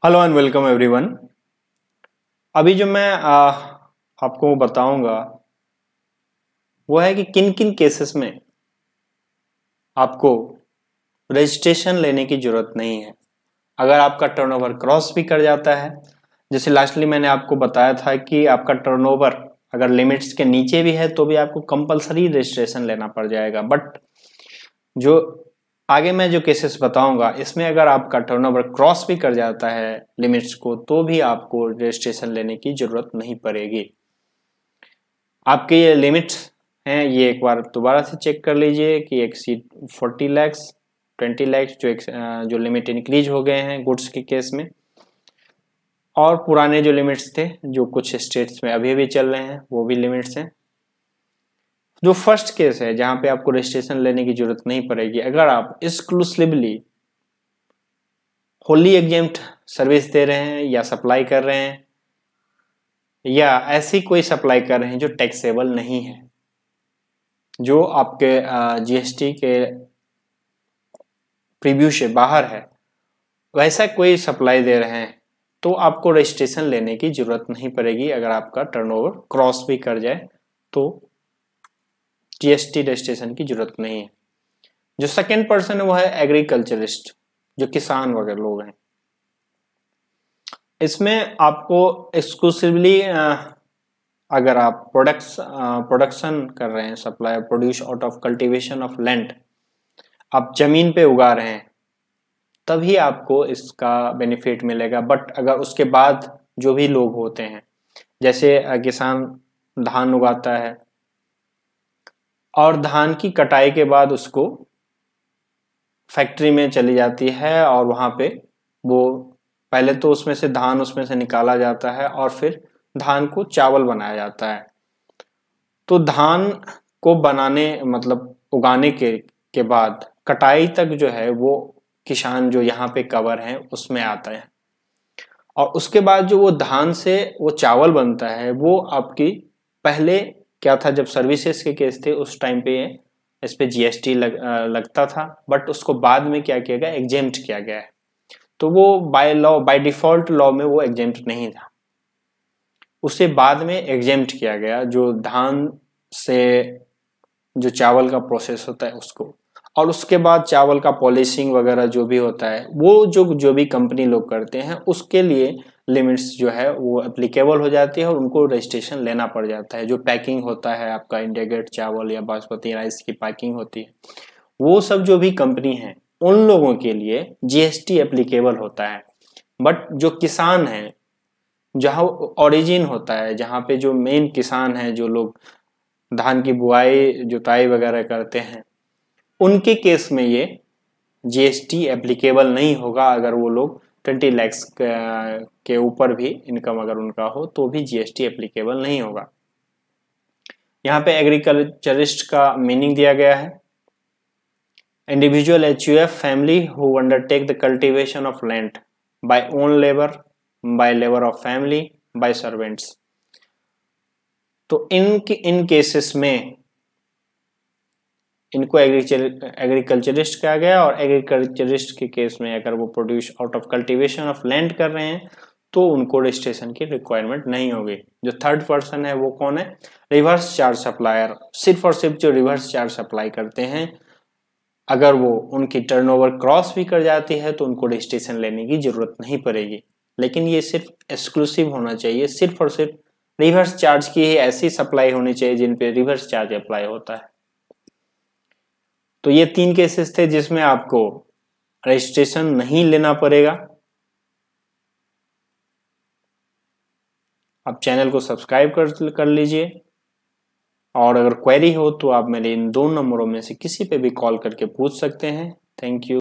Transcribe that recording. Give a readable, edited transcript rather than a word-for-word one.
Hello and welcome everyone. अभी जो मैं आपको बताऊंगा वो है कि किन किन केसेस में आपको रजिस्ट्रेशन लेने की जरूरत नहीं है अगर आपका टर्नओवर क्रॉस भी कर जाता है। जैसे लास्टली मैंने आपको बताया था कि आपका टर्नओवर अगर लिमिट्स के नीचे भी है तो भी आपको कंपलसरी रजिस्ट्रेशन लेना पड़ जाएगा। बट जो आगे मैं जो केसेस बताऊंगा इसमें अगर आपका टर्नओवर क्रॉस भी कर जाता है लिमिट्स को तो भी आपको रजिस्ट्रेशन लेने की जरूरत नहीं पड़ेगी। आपके ये लिमिट्स हैं, ये एक बार दोबारा से चेक कर लीजिए कि एक्सीड 40 लैक्स 20 लैक्स जो लिमिट इंक्रीज हो गए हैं गुड्स के केस में, और पुराने जो लिमिट्स थे जो कुछ स्टेट्स में अभी भी चल रहे हैं वो भी लिमिट्स हैं। जो फर्स्ट केस है जहां पे आपको रजिस्ट्रेशन लेने की जरूरत नहीं पड़ेगी अगर आप एक्सक्लूसिवली होली एग्जेम्प्ट सर्विस दे रहे हैं या सप्लाई कर रहे हैं या ऐसी कोई सप्लाई कर रहे हैं जो टैक्सेबल नहीं है, जो आपके जीएसटी के प्रीव्यू से बाहर है, वैसा कोई सप्लाई दे रहे हैं तो आपको रजिस्ट्रेशन लेने की जरूरत नहीं पड़ेगी। अगर आपका टर्नओवर क्रॉस भी कर जाए तो जीएसटी रजिस्ट्रेशन की जरूरत नहीं है। जो सेकेंड पर्सन है वो है एग्रीकल्चरिस्ट, जो किसान वगैरह लोग हैं। इसमें आपको एक्सक्लूसिवली अगर आप प्रोडक्शन कर रहे हैं, supply produce out of cultivation of land, आप जमीन पे उगा रहे हैं तभी आपको इसका बेनिफिट मिलेगा। बट अगर उसके बाद जो भी लोग होते हैं, जैसे किसान धान उगाता है और धान की कटाई के बाद उसको फैक्ट्री में चली जाती है और वहां पे वो पहले तो उसमें से धान उसमें से निकाला जाता है और फिर धान को चावल बनाया जाता है। तो धान को बनाने मतलब उगाने के बाद कटाई तक जो है वो किसान जो यहाँ पे कवर है उसमें आता है, और उसके बाद जो वो धान से वो चावल बनता है वो आपकी पहले क्या था, जब सर्विसेज के केस थे उस टाइम पे इस पे जीएसटी लगता था, बट उसको बाद में क्या किया गया, एग्जेम्प्ट किया गया है। तो वो by law by default law में वो एग्जेम्प्ट नहीं था, उसे बाद में एग्जेम्प्ट किया गया। जो धान से जो चावल का प्रोसेस होता है उसको, और उसके बाद चावल का पॉलिशिंग वगैरह जो भी होता है वो जो भी कंपनी लोग करते हैं उसके लिए लिमिट्स जो है वो एप्लीकेबल हो जाती है और उनको रजिस्ट्रेशन लेना पड़ जाता है। जो पैकिंग होता है आपका इंडिया गेट चावल या बासमती राइस की पैकिंग होती है, वो सब जो भी कंपनी है उन लोगों के लिए जीएसटी एप्लीकेबल होता है। बट जो किसान है, जहाँ ओरिजिन होता है, जहाँ पे जो मेन किसान है, जो लोग धान की बुआई जुताई वगैरह करते हैं, उनके केस में ये जीएसटी एप्लीकेबल नहीं होगा। अगर वो लोग 20 लैक्स के ऊपर भी इनकम अगर उनका हो तो भी जीएसटी एप्लीकेबल नहीं होगा। यहाँ पे एग्रीकल्चरिस्ट का मीनिंग दिया गया है, individual HUF family who undertake the cultivation of land by own labour, by labour of family, by servants. तो इन केसेस में इनको एग्रीकल्चरिस्ट कहा गया, और एग्रीकल्चरिस्ट के केस में अगर वो produce out of cultivation of land कर रहे हैं तो उनको रजिस्ट्रेशन की रिक्वायरमेंट नहीं होगी। जो थर्ड पर्सन है वो कौन है, रिवर्स चार्ज सप्लायर। सिर्फ और सिर्फ जो रिवर्स चार्ज सप्लाई करते हैं, अगर वो उनकी टर्नओवर क्रॉस भी कर जाती है तो उनको रजिस्ट्रेशन लेने की जरूरत नहीं पड़ेगी। लेकिन ये सिर्फ एक्सक्लूसिव होना चाहिए, सिर्फ और सिर्फ रिवर्स चार्ज की ही ऐसी सप्लाई होनी चाहिए जिन पे रिवर्स चार्ज अप्लाई होता है। तो ये 3 केसेस थे जिसमें आपको रजिस्ट्रेशन नहीं लेना पड़ेगा। आप चैनल को सब्सक्राइब कर लीजिए, और अगर क्वेरी हो तो आप मेरे इन 2 नंबरों में से किसी पे भी कॉल करके पूछ सकते हैं। Thank you.